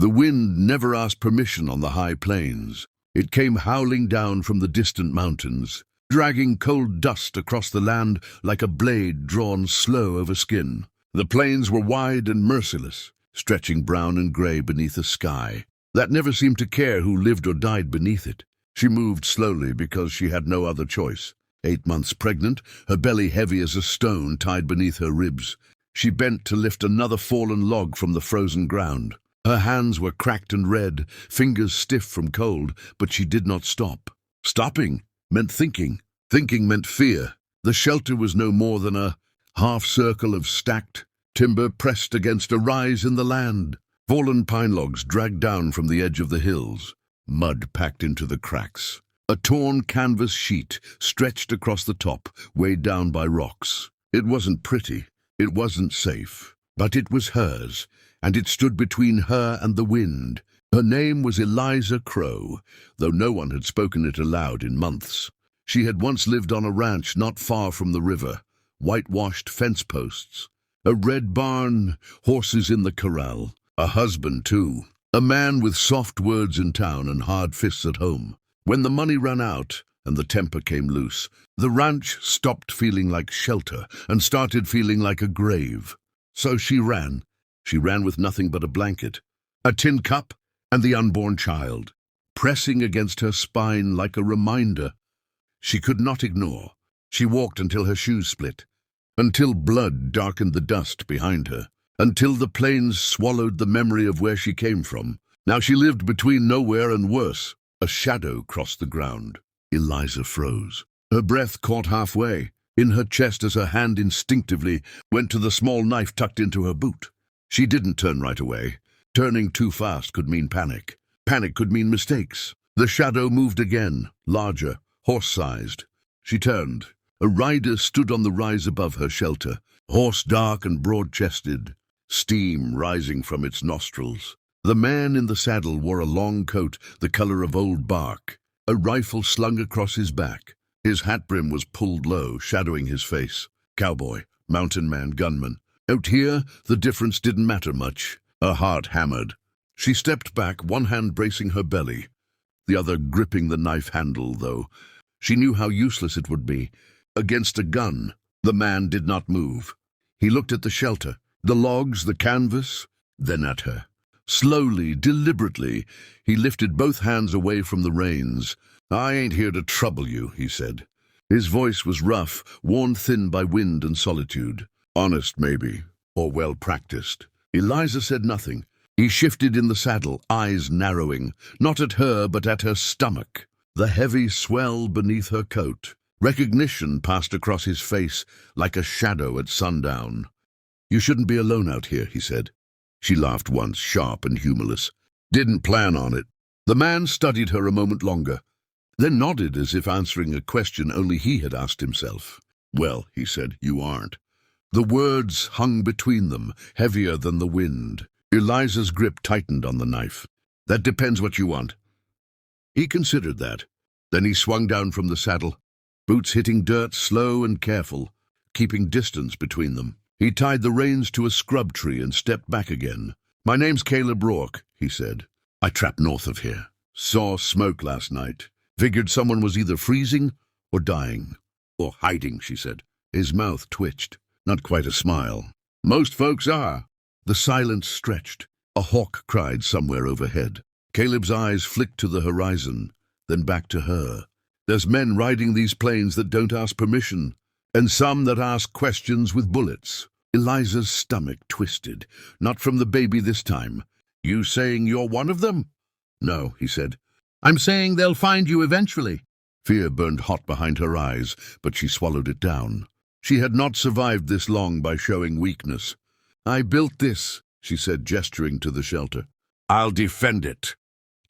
The wind never asked permission on the high plains. It came howling down from the distant mountains, dragging cold dust across the land like a blade drawn slow over skin. The plains were wide and merciless, stretching brown and gray beneath a sky that never seemed to care who lived or died beneath it. She moved slowly because she had no other choice. 8 months pregnant, her belly heavy as a stone tied beneath her ribs. She bent to lift another fallen log from the frozen ground. Her hands were cracked and red, fingers stiff from cold, but she did not stop. Stopping meant thinking. Thinking meant fear. The shelter was no more than a half-circle of stacked timber pressed against a rise in the land. Fallen pine logs dragged down from the edge of the hills. Mud packed into the cracks. A torn canvas sheet stretched across the top, weighed down by rocks. It wasn't pretty. It wasn't safe. But it was hers, and it stood between her and the wind. Her name was Eliza Crow, though no one had spoken it aloud in months. She had once lived on a ranch not far from the river, whitewashed fence posts, a red barn, horses in the corral, a husband too, a man with soft words in town and hard fists at home. When the money ran out and the temper came loose, the ranch stopped feeling like shelter and started feeling like a grave. So she ran. She ran with nothing but a blanket, a tin cup, and the unborn child, pressing against her spine like a reminder she could not ignore. She walked until her shoes split, until blood darkened the dust behind her, until the plains swallowed the memory of where she came from. Now she lived between nowhere and worse. A shadow crossed the ground. Eliza froze. Her breath caught halfway, in her chest as her hand instinctively went to the small knife tucked into her boot. She didn't turn right away. Turning too fast could mean panic. Panic could mean mistakes. The shadow moved again, larger, horse-sized. She turned. A rider stood on the rise above her shelter, horse dark and broad-chested, steam rising from its nostrils. The man in the saddle wore a long coat the color of old bark, a rifle slung across his back. His hat brim was pulled low, shadowing his face. Cowboy, mountain man, gunman. Out here, the difference didn't matter much. Her heart hammered. She stepped back, one hand bracing her belly, the other gripping the knife handle, though. She knew how useless it would be. Against a gun, the man did not move. He looked at the shelter, the logs, the canvas, then at her. Slowly, deliberately, he lifted both hands away from the reins. "I ain't here to trouble you," he said. His voice was rough, worn thin by wind and solitude. Honest, maybe, or well-practiced. Eliza said nothing. He shifted in the saddle, eyes narrowing, not at her but at her stomach, the heavy swell beneath her coat. Recognition passed across his face like a shadow at sundown. "You shouldn't be alone out here," he said. She laughed once, sharp and humorless. "Didn't plan on it." The man studied her a moment longer, then nodded as if answering a question only he had asked himself. "Well," he said, "you aren't." The words hung between them, heavier than the wind. Eliza's grip tightened on the knife. "That depends what you want." He considered that. Then he swung down from the saddle, boots hitting dirt, slow and careful, keeping distance between them. He tied the reins to a scrub tree and stepped back again. "My name's Caleb Rourke," he said. "I trapped north of here. Saw smoke last night. Figured someone was either freezing or dying. Or hiding," she said. His mouth twitched. Not quite a smile. "Most folks are." The silence stretched. A hawk cried somewhere overhead. Caleb's eyes flicked to the horizon, then back to her. "There's men riding these plains that don't ask permission, and some that ask questions with bullets." Eliza's stomach twisted. "Not from the baby this time." "You saying you're one of them?" "No," he said. "I'm saying they'll find you eventually." Fear burned hot behind her eyes, but she swallowed it down. She had not survived this long by showing weakness. "I built this," she said, gesturing to the shelter. "I'll defend it."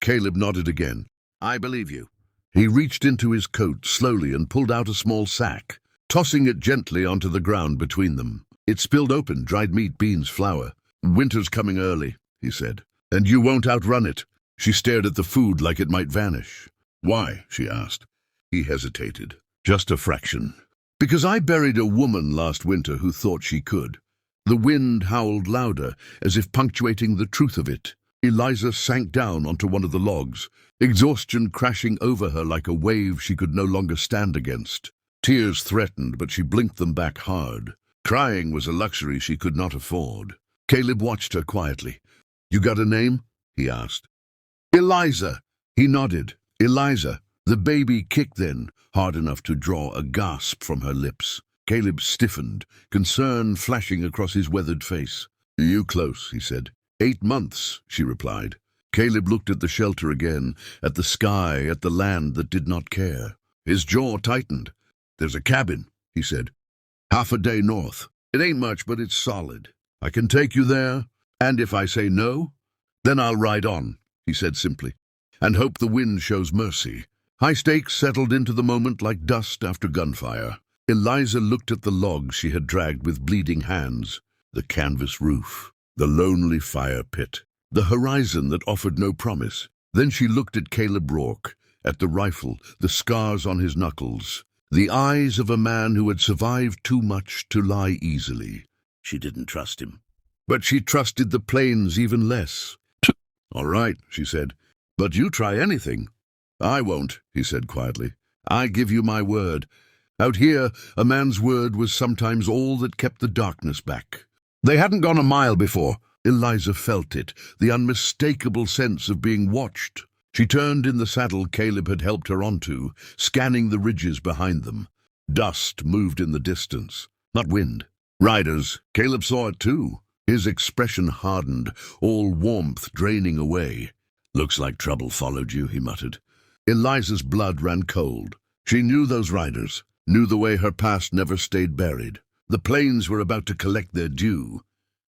Caleb nodded again. "I believe you." He reached into his coat slowly and pulled out a small sack, tossing it gently onto the ground between them. It spilled open, dried meat, beans, flour. "Winter's coming early," he said, "and you won't outrun it." She stared at the food like it might vanish. "Why?" she asked. He hesitated. "Just a fraction. Because I buried a woman last winter who thought she could." The wind howled louder, as if punctuating the truth of it. Eliza sank down onto one of the logs, exhaustion crashing over her like a wave she could no longer stand against. Tears threatened, but she blinked them back hard. Crying was a luxury she could not afford. Caleb watched her quietly. "You got a name?" he asked. "Eliza." He nodded. "Eliza." The baby kicked then, hard enough to draw a gasp from her lips. Caleb stiffened, concern flashing across his weathered face. "You close," he said. "8 months," she replied. Caleb looked at the shelter again, at the sky, at the land that did not care. His jaw tightened. "There's a cabin," he said. "Half a day north. It ain't much, but it's solid. I can take you there, and if I say no, then I'll ride on," he said simply, "and hope the wind shows mercy." High stakes settled into the moment like dust after gunfire. Eliza looked at the logs she had dragged with bleeding hands, the canvas roof, the lonely fire pit, the horizon that offered no promise. Then she looked at Caleb Rourke, at the rifle, the scars on his knuckles, the eyes of a man who had survived too much to lie easily. She didn't trust him, but she trusted the plains even less. "All right," she said, "but you try anything." "I won't," he said quietly. "I give you my word." Out here, a man's word was sometimes all that kept the darkness back. They hadn't gone a mile before. Eliza felt it, the unmistakable sense of being watched. She turned in the saddle Caleb had helped her onto, scanning the ridges behind them. Dust moved in the distance, not wind. Riders. Caleb saw it too. His expression hardened, all warmth draining away. "Looks like trouble followed you," he muttered. Eliza's blood ran cold. She knew those riders, knew the way her past never stayed buried. The plains were about to collect their due.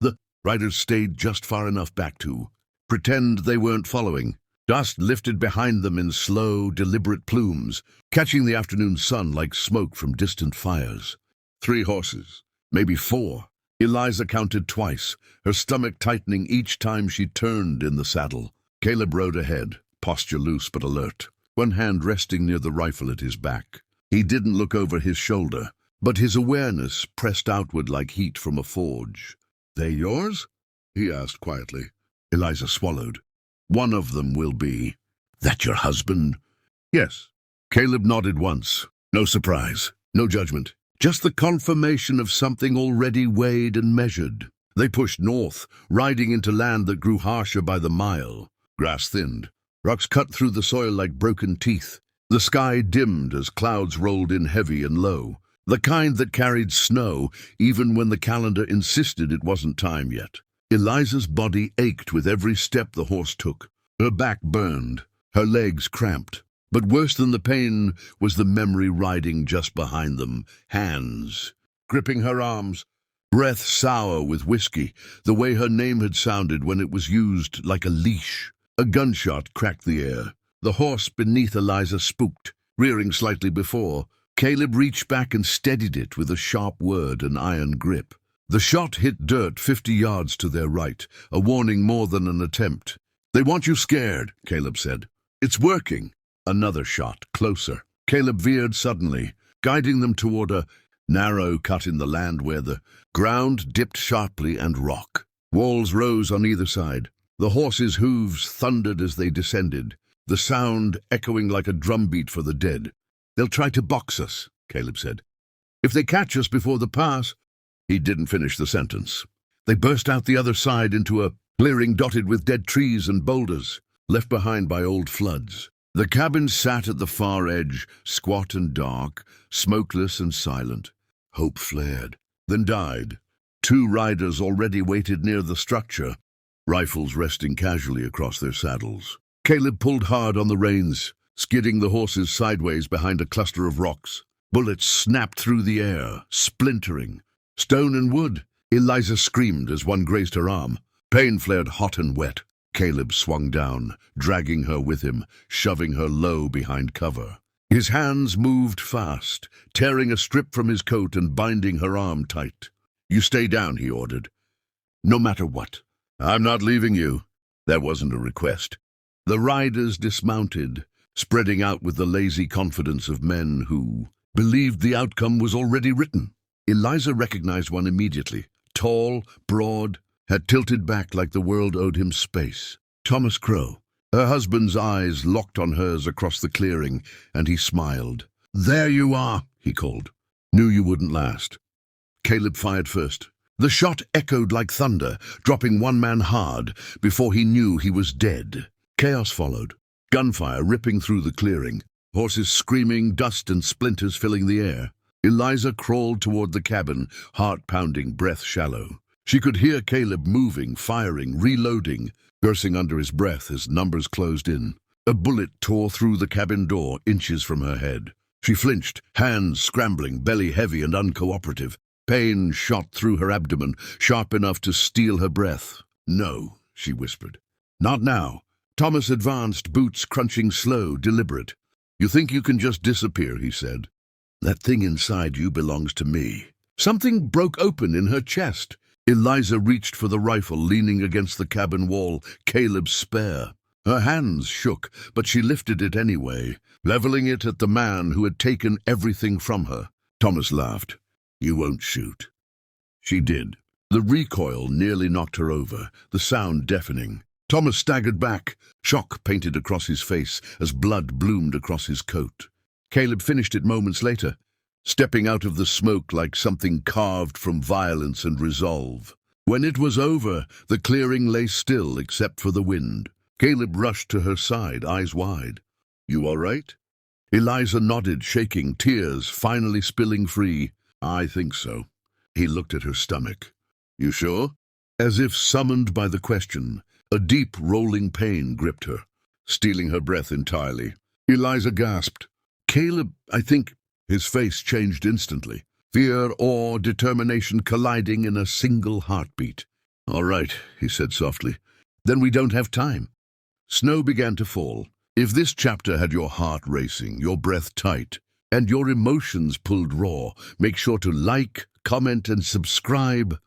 The riders stayed just far enough back to pretend they weren't following. Dust lifted behind them in slow, deliberate plumes, catching the afternoon sun like smoke from distant fires. 3 horses, maybe 4. Eliza counted twice, her stomach tightening each time she turned in the saddle. Caleb rode ahead, posture loose but alert, one hand resting near the rifle at his back. He didn't look over his shoulder, but his awareness pressed outward like heat from a forge. "They yours?" he asked quietly. Eliza swallowed. "One of them will be." "That your husband?" "Yes." Caleb nodded once. No surprise, no judgment, just the confirmation of something already weighed and measured. They pushed north, riding into land that grew harsher by the mile. Grass thinned. Rocks cut through the soil like broken teeth. The sky dimmed as clouds rolled in heavy and low, the kind that carried snow even when the calendar insisted it wasn't time yet. Eliza's body ached with every step the horse took. Her back burned, her legs cramped. But worse than the pain was the memory riding just behind them, hands, gripping her arms, breath sour with whiskey, the way her name had sounded when it was used like a leash. A gunshot cracked the air. The horse beneath Eliza spooked, rearing slightly before. Caleb reached back and steadied it with a sharp word and iron grip. The shot hit dirt 50 yards to their right, a warning more than an attempt. "They want you scared," Caleb said. "It's working." Another shot, closer. Caleb veered suddenly, guiding them toward a narrow cut in the land where the ground dipped sharply and rock. Walls rose on either side. The horses' hooves thundered as they descended, the sound echoing like a drumbeat for the dead. "They'll try to box us," Caleb said. "If they catch us before the pass—" He didn't finish the sentence. They burst out the other side into a clearing dotted with dead trees and boulders, left behind by old floods. The cabin sat at the far edge, squat and dark, smokeless and silent. Hope flared, then died. 2 riders already waited near the structure, rifles resting casually across their saddles. Caleb pulled hard on the reins, skidding the horses sideways behind a cluster of rocks. Bullets snapped through the air, splintering. "Stone and wood!" Eliza screamed as one grazed her arm. Pain flared hot and wet. Caleb swung down, dragging her with him, shoving her low behind cover. His hands moved fast, tearing a strip from his coat and binding her arm tight. "You stay down," he ordered. "No matter what." "I'm not leaving you." That wasn't a request. The riders dismounted, spreading out with the lazy confidence of men who believed the outcome was already written. Eliza recognized one immediately. Tall, broad, had tilted back like the world owed him space. Thomas Crow. Her husband's eyes locked on hers across the clearing, and he smiled. "There you are," he called. "Knew you wouldn't last." Caleb fired first. The shot echoed like thunder, dropping one man hard before he knew he was dead. Chaos followed. Gunfire ripping through the clearing, horses screaming, dust and splinters filling the air. Eliza crawled toward the cabin, heart pounding, breath shallow. She could hear Caleb moving, firing, reloading, cursing under his breath as numbers closed in. A bullet tore through the cabin door, inches from her head. She flinched, hands scrambling, belly heavy and uncooperative. Pain shot through her abdomen, sharp enough to steal her breath. "No," she whispered. "Not now." Thomas advanced, boots crunching slow, deliberate. "You think you can just disappear," he said. "That thing inside you belongs to me." Something broke open in her chest. Eliza reached for the rifle leaning against the cabin wall, Caleb's spare. Her hands shook, but she lifted it anyway, leveling it at the man who had taken everything from her. Thomas laughed. "You won't shoot." She did. The recoil nearly knocked her over, the sound deafening. Thomas staggered back, shock painted across his face as blood bloomed across his coat. Caleb finished it moments later, stepping out of the smoke like something carved from violence and resolve. When it was over, the clearing lay still except for the wind. Caleb rushed to her side, eyes wide. "You all right?" Eliza nodded, shaking, tears finally spilling free. "I think so." He looked at her stomach. "You sure?" As if summoned by the question, a deep, rolling pain gripped her, stealing her breath entirely. Eliza gasped. "Caleb, I think—" His face changed instantly. Fear, awe, determination colliding in a single heartbeat. "All right," he said softly. "Then we don't have time." Snow began to fall. If this chapter had your heart racing, your breath tight, and your emotions pulled raw, make sure to like, comment, and subscribe.